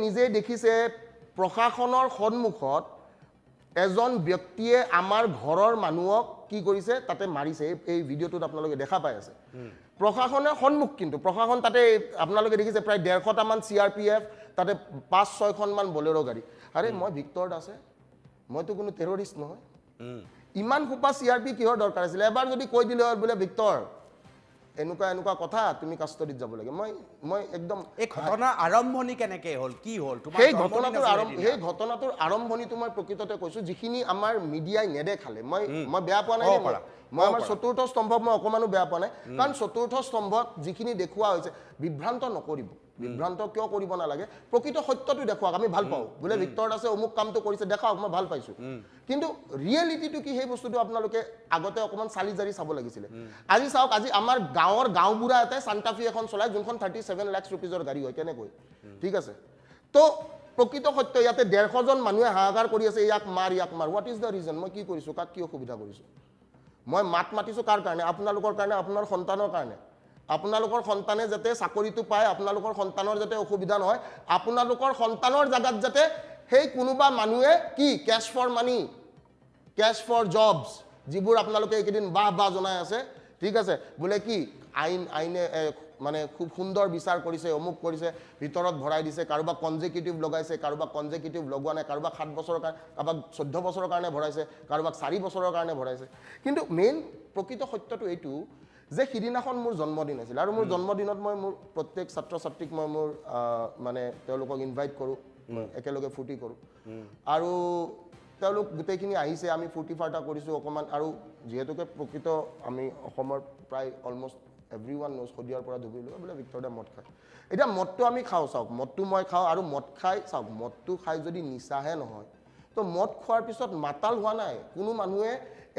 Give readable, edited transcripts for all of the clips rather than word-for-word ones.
নিজে দেখিছে প্ৰশাসনৰ সন্মুখত এজন ব্যক্তিয়ে আমাৰ ঘৰৰ মানুহক কি কৰিছে তাতে মাৰিছে এই ভিডিঅ'টোত আপোনালোকে দেখা পাই আছে প্ৰশাসনৰ সন্মুখ কিন্তু প্ৰশাসন তাতে আপোনালোকে দেখিছে প্ৰায় 150টা মান CRPF তাতে 5-6খন মান বলেৰো গাড়ী আৰে মই ভিক্টৰ দাসে মইতো কোনো টেৰৰিষ্ট নহয় ইমান খুপা CRP কিহৰ দৰকাৰ আছিল এবাৰ যদি কৈ দিলে হয় বোলে ভিক্টৰ এনেকুৱা কথা তুমি কাষ্টডিত যাব লাগে মই একদম এই ঘটনা আৰম্ভণি কেনেকে হ'ল কি হ'ল তোমাৰ সেই ঘটনাটোৰ আৰম্ভণিটো মই প্ৰকৃততে কৈছো যিখিনি আমাৰ মিডিয়াই নেদেখালে মই বেয়া পোৱা নাই মই আমাৰ চতুৰ্থ স্তম্ভক মই অকমানো বেয়া পোৱা নাই কাৰণ চতুৰ্থ স্তম্ভত যিখিনি দেখুওৱা হৈছে বিভ্ৰান্ত নকৰিব বিভ্ৰান্ত কিয় কৰিব নালাগে প্ৰকৃত সত্যটো দেখুৱাক আমি ভাল পাওঁ বোলে ভিক্টৰ দাসে অমুক কামটো কৰিছে দেখাওক মই ভাল পাইছো কিন্তু ৰিয়েলিটিটো কি সেই বস্তুটো আপোনালোকে আগতে অকমান চালি জাৰি চাব লাগিছিলে আজি চাওক আজি আমাৰ গাঁওবুঢ়া এটাই সান্টাফি এখন চলাই যোনখন 37 লাখ ৰুপিজৰ গাড়ী হয় কেনেকৈ ঠিক আছে তো প্ৰকৃত সত্য ইয়াতে 150 জন মানুহে হাহাকাৰ কৰি আছে ইয়াক মাৰ হোৱাট ইজ দ্য ৰিজন মই কি কৰিছো কাক কি অসুবিধা কৰিছো মই মাতিছো কাৰ কাৰণে আপোনালোকৰ কাৰণে আপোনাৰ সন্তানৰ কাৰণে আপোনালোকৰ সন্তানে যাতে চাকৰিটো পায় আপোনালোকৰ সন্তানৰ যাতে অসুবিধা নহয় আপোনালোকৰ সন্তানৰ জাগাত যাতে সেই কোনোবা মানুহে কি cash for money cash for jobs যিবোৰ আপোনালোকে এইকেইদিন বাহ জনাই আছে ঠিক আছে বোলে কি আইনে মানে খুব সুন্দৰ বিচাৰ কৰিছে অমুক কৰিছে ভিতৰত ভৰাই দিছে কাৰোবাক কনজেকিউটিভ লগাইছে কাৰোবাক কনজেকিউটিভ লগোৱা নাই কাৰোবাক 7 বছৰৰ কাৰণে কাৰোবাক 14 বছৰৰ কাৰণে ভৰাইছে কাৰোবাক 4 বছৰৰ কাৰণে ভৰাইছে কিন্তু মেইন প্ৰকৃত সত্যটো এইটো যে সিদিনাখন মোৰ জন্মদিন আছিল আৰু মোৰ জন্মদিনত মই মোৰ প্ৰত্যেক ছাত্ৰ ছাত্ৰীক মই মোৰ মানে তেওঁলোকক ইনভাইট কৰোঁ একেলগে ফূৰ্তি কৰোঁ আৰু তেওঁলোক গোটেইখিনি আহিছে আমি ফূৰ্তি ফাৰ্তা কৰিছোঁ অকণমান আৰু যিহেতুকে প্ৰকৃত আমি অসমৰ প্ৰায় অলমষ্ট এভৰিৱান নোজ শদিয়াৰ পৰা ধুবুৰীলৈ বোলে ভিক্টৰ দা মদ খায় এতিয়া মদটো আমি খাওঁ চাওক মদটো মই খাওঁ আৰু মদ খাই চাওক মদটো খাই যদি নিচাহে নহয় তো মদ খোৱাৰ পিছত মাতাল হোৱা নাই কোনো মানুহে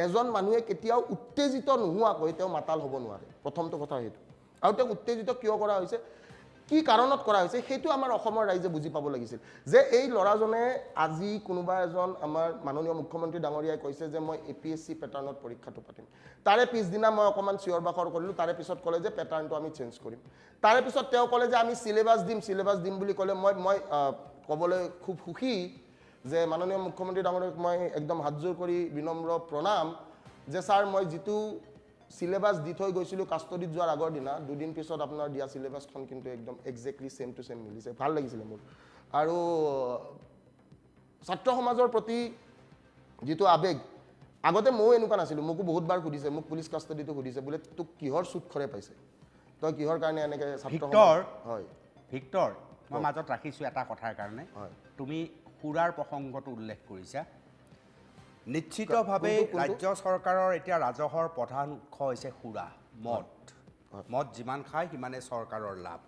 এজন মানুহে কেতিয়াও উত্তেজিত নোহোৱাকৈ তেওঁ মাতাল হ'ব নোৱাৰে প্ৰথমটো কথা সেইটো আৰু তেওঁ উত্তেজিত কিয় কৰা হৈছে কি কাৰণত কৰা হৈছে সেইটো আমাৰ অসমৰ ৰাইজে বুজি পাব লাগিছিল যে এই ল'ৰাজনে আজি কোনোবা এজন আমাৰ মাননীয় মুখ্যমন্ত্ৰী ডাঙৰীয়াই কৈছে যে মই APSC পেটাৰ্ণত পৰীক্ষাটো পাতিম তাৰে পিছদিনা মই অকমান চিঞৰ বাখৰ কৰিলোঁ তাৰে পিছত ক'লে যে পেটাৰ্ণটো আমি চেঞ্জ কৰিম তাৰে পিছত তেওঁ ক'লে যে আমি সিলেবাছ দিম বুলি ক'লে মই ক'বলৈ খুব সুখী যে মাননীয় মুখ্যমন্ত্ৰী ডাঙৰীয়াক মই একদম হাতজোৰ কৰি বিনম্ৰ প্ৰণাম যে ছাৰ মই যিটো সিলেবাছ দি থৈ গৈছিলোঁ কাষ্টডিত যোৱাৰ আগৰ দিনা দুদিন পিছত আপোনাৰ দিয়া সিলেবাছখন কিন্তু একদম এক্সেক্টলি ছেম টু ছেম মিলিছে ভাল লাগিছিলে মোৰ আৰু ছাত্ৰ সমাজৰ প্ৰতি যিটো আবেগ আগতে ময়ো এনেকুৱা নাছিলোঁ মোকো বহুতবাৰ সুধিছে মোক পুলিচ কাষ্টডিটো সুধিছে বোলে তোক কিহৰ চুট খৰে পাইছে তই কিহৰ কাৰণে এনেকৈ ছাত্ৰ হয় ভিক্টৰ মই মাজত ৰাখিছোঁ এটা কথাৰ কাৰণে তুমি সুৰাৰ প্ৰসংগটো উল্লেখ কৰিছা নিশ্চিতভাৱে ৰাজ্য চৰকাৰৰ এতিয়া ৰাজহৰ প্ৰধান উৎস হৈছে সুৰা মদ যিমান খায় সিমানে চৰকাৰৰ লাভ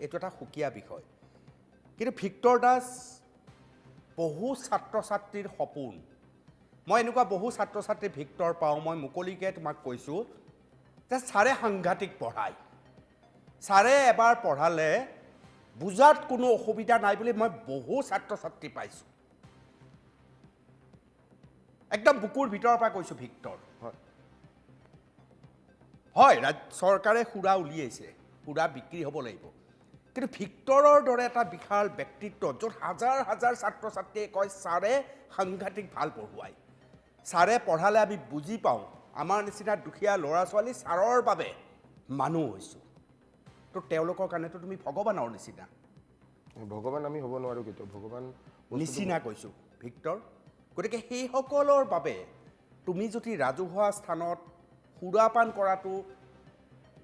এইটো এটা সুকীয়া বিষয় কিন্তু ভিক্টৰ দাস বহু ছাত্ৰ ছাত্ৰীৰ সপোন মই এনেকুৱা বহু ছাত্ৰ ছাত্ৰী ভিক্টৰ পাওঁ মই মুকলিকৈ তোমাক কৈছোঁ যে ছাৰে সাংঘাতিক পঢ়ায় ছাৰে এবাৰ পঢ়ালে বুজাত কোনো অসুবিধা নাই বুলি মই বহু ছাত্ৰ ছাত্ৰী পাইছোঁ একদম বুকুৰ ভিতৰৰ পৰা কৈছোঁ ভিক্টৰ হয় চৰকাৰে সুৰা উলিয়াইছে সুৰা বিক্ৰী হ'ব লাগিব কিন্তু ভিক্টৰৰ দৰে এটা বিশাল ব্যক্তিত্ব য'ত হাজাৰ হাজাৰ ছাত্ৰ ছাত্ৰীয়ে কয় ছাৰে সাংঘাতিক ভাল পঢ়ুৱায় ছাৰে পঢ়ালে আমি বুজি পাওঁ আমাৰ নিচিনা দুখীয়া ল'ৰা ছোৱালী ছাৰৰ বাবে মানুহ হৈছোঁ তো তেওঁলোকৰ কাৰণেতো তুমি ভগৱানৰ নিচিনা ভগৱান আমি হ'ব নোৱাৰোঁ কিন্তু ভগৱান নিচিনা কৈছোঁ ভিক্টৰ গতিকে সেইসকলৰ বাবে তুমি যদি ৰাজহুৱা স্থানত সুৰাপান কৰাটো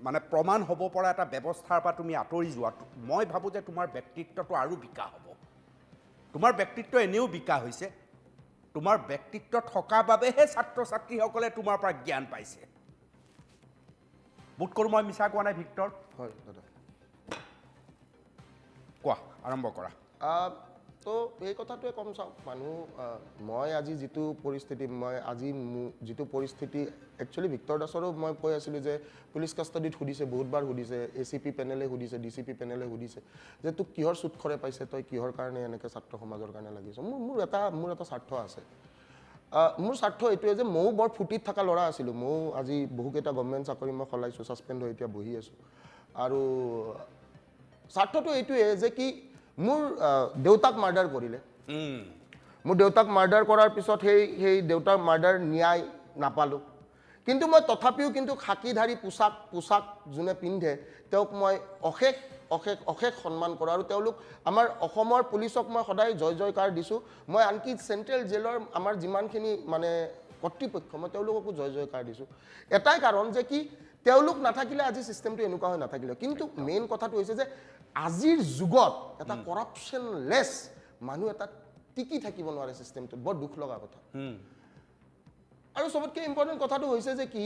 মানে প্ৰমাণ হ'ব পৰা এটা ব্যৱস্থাৰ পৰা তুমি আঁতৰি যোৱা মই ভাবোঁ যে তোমাৰ ব্যক্তিত্বটো আৰু বিকাশ হ'ব তোমাৰ ব্যক্তিত্ব এনেও বিকাশ হৈছে তোমাৰ ব্যক্তিত্ব থকা বাবেহে ছাত্ৰ ছাত্ৰীসকলে তোমাৰ পৰা জ্ঞান পাইছে বোধ কৰোঁ মই মিছা কোৱা নাই ভিক্টৰ হয় দাদা কোৱা আৰম্ভ কৰা তো এই কথাটোৱে কম চাওক মানুহ মই আজি যিটো পৰিস্থিতি একচুৱেলি ভিক্টৰ দাসৰো মই কৈ আছিলোঁ যে পুলিচ কাষ্টডিত সুধিছে বহুতবাৰ সুধিছে ACP পেনেলে সুধিছে DCP পেনেলে সুধিছে যে তোক কিহৰ চুট খৰে পাইছে তই কিহৰ কাৰণে এনেকৈ ছাত্ৰ সমাজৰ কাৰণে লাগিছ মোৰ এটা স্বাৰ্থ আছে মোৰ স্বাৰ্থ এইটোৱে যে ময়ো বৰ ফুটিত থকা ল'ৰা আছিলোঁ ময়ো আজি বহুকেইটা গভৰ্ণমেণ্ট চাকৰি মই সলাইছোঁ ছাছপেণ্ড হৈ এতিয়া বহি আছোঁ আৰু স্বাৰ্থটো এইটোৱে যে কি মোৰ দেউতাক মাৰ্ডাৰ কৰিলে মোৰ দেউতাক মাৰ্ডাৰ কৰাৰ পিছত সেই দেউতাৰ মাৰ্ডাৰ ন্যায় নাপালোঁ কিন্তু মই তথাপিও কিন্তু খাকীধাৰী পোচাক যোনে পিন্ধে তেওঁক মই অশেষ অশেষ অশেষ সন্মান কৰোঁ আৰু তেওঁলোক আমাৰ অসমৰ পুলিচক মই সদায় জয় জয়কাৰ দিছোঁ মই আনকি চেণ্ট্ৰেল জেলৰ আমাৰ যিমানখিনি মানে কৰ্তৃপক্ষ মই তেওঁলোককো জয় জয়কাৰ দিছোঁ এটাই কাৰণ যে কি তেওঁলোক নাথাকিলে আজি চিষ্টেমটো এনেকুৱা হৈ নাথাকিলে কিন্তু মেইন কথাটো হৈছে যে আজিৰ যুগত এটা কৰাপশ্যনলেছ মানুহ এটা টিকি থাকিব নোৱাৰে চিষ্টেমটোত বৰ দুখ লগা কথা আৰু সবতকৈ ইম্পৰ্টেণ্ট কথাটো হৈছে যে কি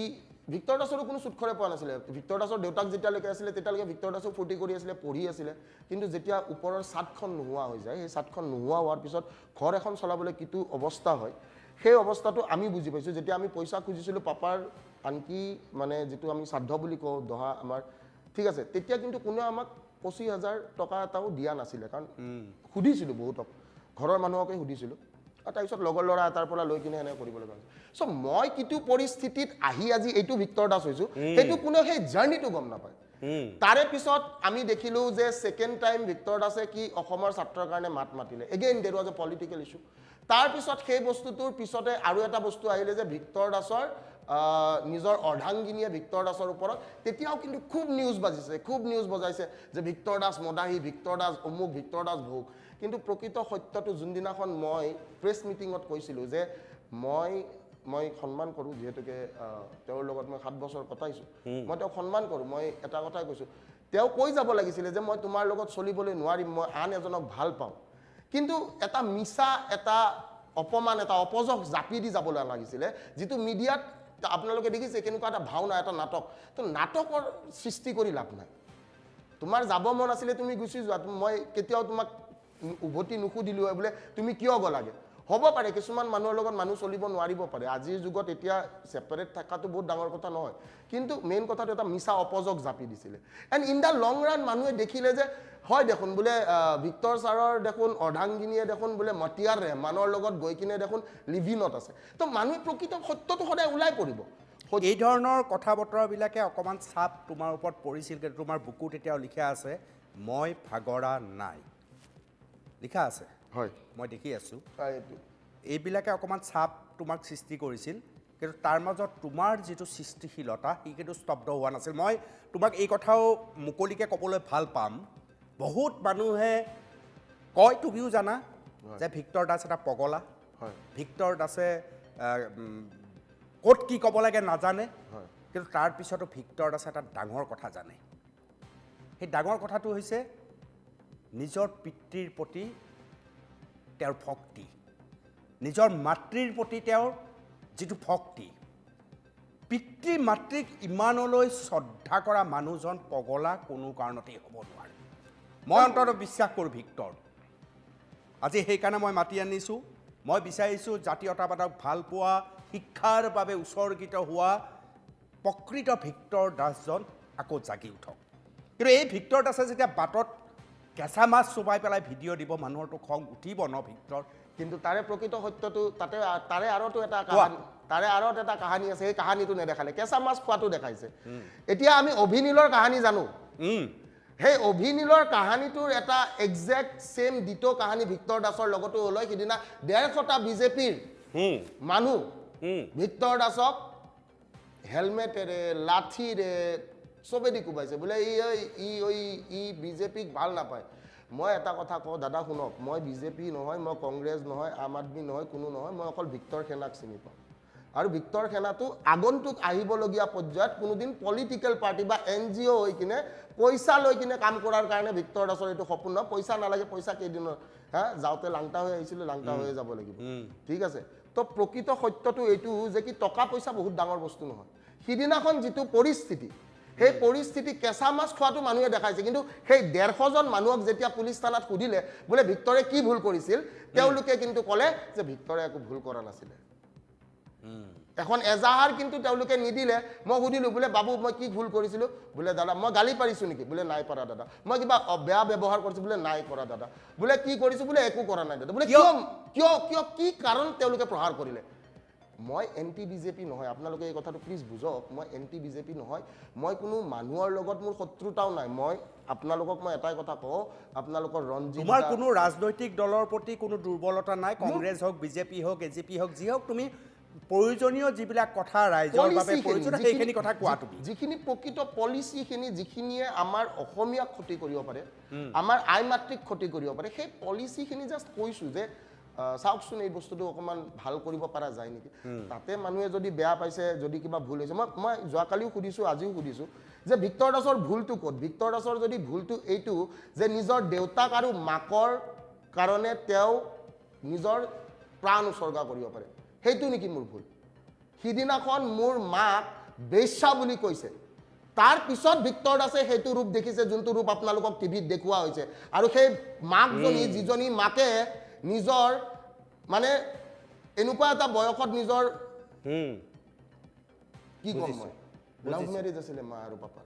ভিক্টৰ দাসৰো কোনো চুটখৰে পোৱা নাছিলে ভিক্টৰ দাসৰ দেউতাক যেতিয়ালৈকে আছিলে তেতিয়ালৈকে ভিক্টৰ দাসো ফূৰ্তি কৰি আছিলে পঢ়ি আছিলে কিন্তু যেতিয়া ওপৰৰ ছাদখন নোহোৱা হৈ যায় সেই ছাদখন নোহোৱা হোৱাৰ পিছত ঘৰ এখন চলাবলৈ কিটো অৱস্থা হয় সেই অৱস্থাটো আমি বুজি পাইছোঁ যেতিয়া আমি পইচা খুজিছিলোঁ পাপাৰ আনকি মানে যিটো আমি শ্ৰাদ্ধ বুলি কওঁ দহা আমাৰ ঠিক আছে তেতিয়া কিন্তু কোনেও আমাক 25,000 টকা এটাও দিয়া নাছিলে কাৰণ সুধিছিলোঁ বহুতক ঘৰৰ মানুহকে সুধিছিলোঁ আৰু তাৰপিছত লগৰ ল'ৰা এটাৰ পৰা লৈ কিনে এনেকৈ কৰিব লগা হৈছে চ' মই কিটো পৰিস্থিতিত আহি আজি এইটো ভিক্টৰ দাস হৈছোঁ সেইটো কোনেও সেই জাৰ্ণিটো গম নাপায় তাৰে পিছত আমি দেখিলোঁ যে ছেকেণ্ড টাইম ভিক্টৰ দাসে কি অসমৰ ছাত্ৰৰ কাৰণে মাত মাতিলে এগেইন দেৰ ৱাজ এ পলিটিকেল ইছ্যু তাৰপিছত সেই বস্তুটোৰ পিছতে আৰু এটা বস্তু আহিলে যে ভিক্টৰ দাসৰ নিজৰ অৰ্ধাংগিনীয়ে ভিক্টৰ দাসৰ ওপৰত তেতিয়াও কিন্তু খুব নিউজ বাজিছে খুব নিউজ বজাইছে যে ভিক্টৰ দাস মদাহী ভিক্টৰ দাস অমুক ভিক্টৰ দাস ভোগ কিন্তু প্ৰকৃত সত্যটো যোনদিনাখন মই প্ৰেছ মিটিঙত কৈছিলোঁ যে মই সন্মান কৰোঁ যিহেতুকে তেওঁৰ লগত মই 7 বছৰ কটাইছোঁ মই তেওঁক সন্মান কৰোঁ মই এটা কথাই কৈছোঁ তেওঁ কৈ যাব লাগিছিলে যে মই তোমাৰ লগত চলিবলৈ নোৱাৰিম মই আন এজনক ভাল পাওঁ কিন্তু এটা মিছা এটা অপমান এটা অপযশ জাপি দি যাবলৈ লাগিছিলে যিটো মিডিয়াত আপোনালোকে দেখিছে কেনেকুৱা এটা ভাওনা এটা নাটক তো নাটকৰ সৃষ্টি কৰি লাভ নাই তোমাৰ যাব মন আছিলে তুমি গুচি যোৱা মই কেতিয়াও তোমাক উভতি নুসুধিলোঁ বোলে তুমি কিয় গ'লাগে হ'ব পাৰে কিছুমান মানুহৰ লগত মানুহ চলিব নোৱাৰিব পাৰে আজিৰ যুগত এতিয়া ছেপাৰেট থকাটো বহুত ডাঙৰ কথা নহয় কিন্তু মেইন কথাটো এটা মিছা অপযশ জাপি দিছিলে and in the long run মানুহে দেখিলে যে হয় দেখোন বোলে ভিক্টৰ ছাৰৰ দেখোন অৰ্ধাংগিনীয়ে দেখোন বোলে মতিয়াৰ ৰেহমানৰ লগত গৈ কিনে দেখোন লিভিনত আছে তো মানুহে প্ৰকৃত সত্যটো সদায় ওলাই পৰিব এই ধৰণৰ কথা বতৰাবিলাকে অকণমান চাপ তোমাৰ ওপৰত পৰিছিল কিন্তু তোমাৰ বুকুত এতিয়াও লিখা আছে মই ভাগৰা নাই লিখা আছে হয় মই দেখি আছোঁ এইবিলাকে অকণমান চাপ তোমাক সৃষ্টি কৰিছিল কিন্তু তাৰ মাজত তোমাৰ যিটো সৃষ্টিশীলতা সি কিন্তু স্তব্ধ হোৱা নাছিল মই তোমাক এই কথাও মুকলিকৈ ক'বলৈ ভাল পাম বহুত মানুহে কয় তুমিও জানা যে ভিক্টৰ দাস এটা পগলা ভিক্টৰ দাসে ক'ত কি ক'ব লাগে নাজানে কিন্তু তাৰপিছতো ভিক্টৰ দাসে এটা ডাঙৰ কথা জানে সেই ডাঙৰ কথাটো হৈছে নিজৰ পিতৃৰ প্ৰতি তেওঁৰ ভক্তি নিজৰ মাতৃৰ প্ৰতি তেওঁৰ যিটো ভক্তি পিতৃ মাতৃক ইমানলৈ শ্ৰদ্ধা কৰা মানুহজন পগলা কোনো কাৰণতেই হ'ব নোৱাৰে মই অন্ততঃ বিশ্বাস কৰোঁ ভিক্টৰ আজি সেইকাৰণে মই মাতি আনিছোঁ মই বিচাৰিছোঁ জাতীয়তাবাদক ভাল পোৱা শিক্ষাৰ বাবে উৎসৰ্গিত হোৱা প্ৰকৃত ভিক্টৰ দাসজন আকৌ জাগি উঠক কিন্তু এই ভিক্টৰ দাসে যেতিয়া বাটত কেঁচা মাছ চুবাই পেলাই ভিডিঅ' দিব মানুহৰতো খং উঠিব ন ভিক্টৰ কিন্তু তাৰে প্ৰকৃত সত্যটো তাৰে আঁৰতো এটা কাহানী আছে সেই কাহানীটো নেদেখালে কেঁচা মাছ খোৱাটো দেখাইছে এতিয়া আমি অভিনীলৰ কাহানী জানো সেই অভিনীলৰ কাহানীটোৰ এটা একজেক্ট ছেম ডিটো কাহানী ভিক্টৰ দাসৰ লগতো হ'ল সিদিনা 150টা বিজেপিৰ মানুহ ভিক্টৰ দাসক হেলমেটেৰে লাঠিৰে চবেদি কোবাইছে বোলে ই বিজেপিক ভাল নাপায় মই এটা কথা কওঁ দাদা শুনক মই বিজেপি নহয় মই কংগ্ৰেছ নহয় আম আদমি নহয় কোনো নহয় মই অকল ভিক্টৰ সেনাক চিনি পাওঁ আৰু ভিক্টৰ সেনাটো আগন্তুক আহিবলগীয়া পৰ্যায়ত কোনোদিন পলিটিকেল পাৰ্টি বা NGO হৈ কিনে পইচা লৈ কিনে কাম কৰাৰ কাৰণে ভিক্টৰ দাসৰ এইটো সপোন নহয় পইচা নালাগে পইচা কেইদিনৰ যাওঁতে লাংটা হৈ আহিছিলোঁ লাংটা হৈয়ে যাব লাগিব ঠিক আছে তো প্ৰকৃত সত্যটো এইটো যে কি টকা পইচা বহুত ডাঙৰ বস্তু নহয় সিদিনাখন যিটো পৰিস্থিতি সেই পৰিস্থিতি কেঁচা মাছ খোৱাটো মানুহে দেখাইছে কিন্তু সেই 150জন মানুহক যেতিয়া পুলিচ থানাত সুধিলে বোলে ভিক্টৰে কি ভুল কৰিছিল তেওঁলোকে কিন্তু ক'লে যে ভিক্টৰে একো ভুল কৰা নাছিলে এখন এজাহাৰ কিন্তু তেওঁলোকে নিদিলে মই সুধিলোঁ বোলে বাবু মই কি ভুল কৰিছিলোঁ বোলে দাদা মই গালি পাৰিছোঁ নেকি বোলে নাই পৰা দাদা মই কিবা বেয়া ব্যৱহাৰ কৰিছোঁ বোলে নাই কৰা দাদা বোলে কি কৰিছোঁ বোলে একো কৰা নাই দাদা বোলে কিয় কি কাৰণ তেওঁলোকে প্ৰহাৰ কৰিলে মই এণ্টি বিজেপি নহয়, আপোনালোকে এই কথাটো প্লিজ বুজক, মই এণ্টি বিজেপি নহয়, মই কোনো মানুহৰ লগত মোৰ শত্ৰুতাও নাই। মই আপোনালোকক মই এটাই কথা কওঁ, আপোনালোকৰ ৰঞ্জিত তোমাৰ কোনো ৰাজনৈতিক দলৰ প্ৰতি কোনো দুৰ্বলতা নাই, কংগ্ৰেছ হওক, বিজেপি হওক, এজিপি হওক, যি হওক, তুমি প্ৰয়োজনীয় যিবিলাক কথা ৰাইজৰ বাবে প্ৰয়োজন সেইখিনি কথা কোৱা তুমি। যিখিনি প্ৰকৃত পলিচিখিনি যিখিনিয়ে আমাৰ অসমীয়াক ক্ষতি কৰিব পাৰে, আমাৰ আই মাতৃক ক্ষতি কৰিব পাৰে, সেই পলিচিখিনি জাষ্ট কৈছোঁ যে চাওকচোন এই বস্তুটো অকণমান ভাল কৰিব পৰা যায় নেকি। তাতে মানুহে যদি বেয়া পাইছে, যদি কিবা ভুল হৈছে, মই যোৱাকালিও সুধিছোঁ, আজিও সুধিছোঁ যে ভিক্টৰ দাসৰ ভুলটো ক'ত। ভিক্টৰ দাসৰ যদি ভুলটো এইটো যে নিজৰ দেউতাক আৰু মাকৰ কাৰণে তেওঁ নিজৰ প্ৰাণ উচৰ্গা কৰিব পাৰে, সেইটো নেকি মোৰ ভুল। সিদিনাখন মোৰ মাক বেশ্যা বুলি কৈছে, তাৰ পিছত ভিক্টৰ দাসে সেইটো ৰূপ দেখিছে যোনটো ৰূপ আপোনালোকক টিভিত দেখুওৱা হৈছে। আৰু সেই মাকজনী, যিজনী মাকে নিজৰ মানে এনেকুৱা এটা বয়সত নিজৰ কি ক'ম মই, লাভ মেৰেজ আছিলে মা আৰু পাপাৰ,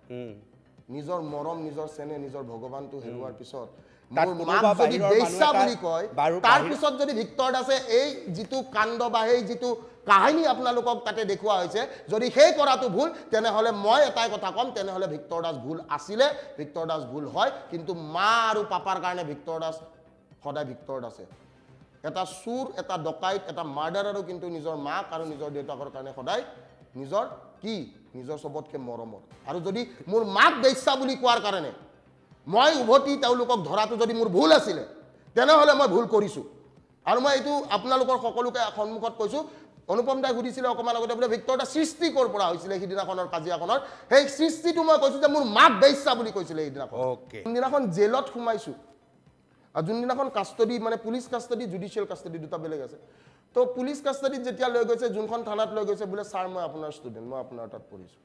নিজৰ মৰম, নিজৰ চেনেহ, নিজৰ ভগৱানটো হেৰুৱাৰ পিছত মোৰ মাক যদি বেশ্যা বুলি কয়, তাৰ পিছত যদি ভিক্টৰ দাসে এই যিটো কাণ্ড বা এই যিটো কাহিনী আপোনালোকক তাতে দেখুওৱা হৈছে, যদি সেই কৰাটো ভুল, তেনেহ'লে মই এটাই কথা ক'ম, তেনেহ'লে ভিক্টৰ দাস ভুল আছিলে, ভিক্টৰ দাস ভুল হয়। কিন্তু মা আৰু পাপাৰ কাৰণে ভিক্টৰ দাস সদায় ভিক্টৰ দাসে। এটা চুৰ, এটা ডকাইত, এটা মাৰ্ডাৰাৰো কিন্তু নিজৰ মাক আৰু নিজৰ দেউতাকৰ কাৰণে সদায় নিজৰ কি, নিজৰ চবতকৈ মৰমৰ। আৰু যদি মোৰ মাক বেশ্যা বুলি কোৱাৰ কাৰণে মই উভতি তেওঁলোকক ধৰাটো যদি মোৰ ভুল আছিলে, তেনেহ'লে মই ভুল কৰিছোঁ। আৰু মই এইটো আপোনালোকৰ সকলোকে সন্মুখত কৈছোঁ। অনুপম দাই সুধিছিলে অকণমান আগতে বোলে ভিক্টৰ দাস সৃষ্টি ক'ৰ পৰা হৈছিলে সিদিনাখনৰ কাজিয়াখনৰ, সেই সৃষ্টিটো মই কৈছোঁ যে মোৰ মাক বেশ্যা বুলি কৈছিলে সেইদিনাখন। যোনদিনাখন জেলত সোমাইছোঁ, আৰু যোনদিনাখন কাষ্টডি মানে পুলিচ কাষ্টডি, জুডিচিয়েল কাষ্টডি দুটা বেলেগ আছে। তো পুলিচ কাষ্টডিত যেতিয়া লৈ গৈছে, যোনখন থানাত লৈ গৈছে, বোলে ছাৰ মই আপোনাৰ ষ্টুডেণ্ট, মই আপোনাৰ তাত পঢ়িছোঁ।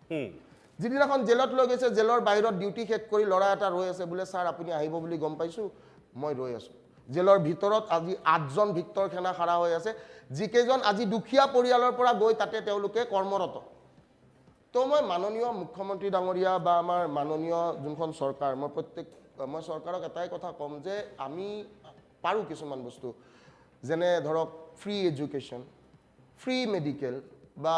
যিদিনাখন জেলত লৈ গৈছে, জেলৰ বাহিৰত ডিউটি শেষ কৰি ল'ৰা এটা ৰৈ আছে, বোলে ছাৰ আপুনি আহিব বুলি গম পাইছোঁ, মই ৰৈ আছোঁ। জেলৰ ভিতৰত আজি 8জন ভিক্টৰ সেনা খাৰা হৈ আছে, যিকেইজন আজি দুখীয়া পৰিয়ালৰ পৰা গৈ তাতে তেওঁলোকে কৰ্মৰত। তো মই মাননীয় মুখ্যমন্ত্ৰী ডাঙৰীয়া বা আমাৰ মাননীয় যোনখন চৰকাৰ, মই চৰকাৰক এটাই কথা ক'ম যে আমি পাৰোঁ কিছুমান বস্তু, যেনে ধৰক ফ্ৰী এডুকেশ্যন, ফ্ৰী মেডিকেল, বা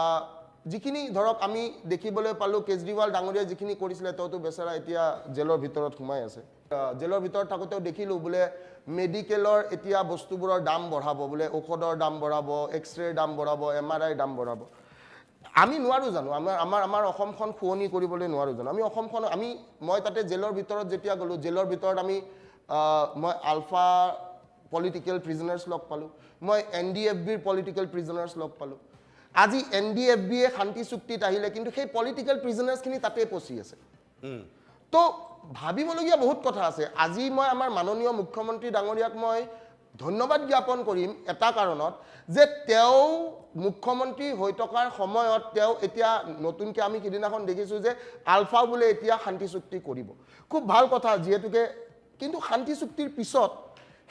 যিখিনি ধৰক আমি দেখিবলৈ পালোঁ কেজৰিৱাল ডাঙৰীয়াই যিখিনি কৰিছিলে, তেওঁতো বেচেৰা এতিয়া জেলৰ ভিতৰত সোমাই আছে। জেলৰ ভিতৰত থাকোঁতেও দেখিলোঁ বোলে মেডিকেলৰ এতিয়া বস্তুবোৰৰ দাম বঢ়াব, বোলে ঔষধৰ দাম বঢ়াব, এক্সৰেৰ দাম বঢ়াব, MRI দাম বঢ়াব। আমি নোৱাৰোঁ জানো, আমাৰ অসমখন শুৱনি কৰিবলৈ নোৱাৰোঁ জানো? মই তাতে জেলৰ ভিতৰত যেতিয়া গ'লোঁ, জেলৰ ভিতৰত মই আলফা পলিটিকেল প্ৰিজনাৰ্ছ লগ পালোঁ, মই NDFBৰ পলিটিকেল প্ৰিজনাৰ্ছ লগ পালোঁ। আজি NDFBয়ে শান্তি চুক্তিত আহিলে, কিন্তু সেই পলিটিকেল প্ৰিজনাৰ্ছখিনি তাতে পচি আছে। তো ভাবিবলগীয়া বহুত কথা আছে। আজি মই আমাৰ মাননীয় মুখ্যমন্ত্ৰী ডাঙৰীয়াক মই ধন্যবাদ জ্ঞাপন কৰিম এটা কাৰণত, যে তেওঁ মুখ্যমন্ত্ৰী হৈ থকাৰ সময়ত তেওঁ এতিয়া নতুনকৈ আমি সিদিনাখন দেখিছোঁ যে আলফাও বোলে এতিয়া শান্তি চুক্তি কৰিব। খুব ভাল কথা যিহেতুকে, কিন্তু শান্তি চুক্তিৰ পিছত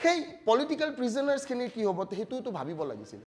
সেই পলিটিকেল প্ৰিজনাৰ্ছখিনিৰ কি হ'ব সেইটোতো ভাবিব লাগিছিল।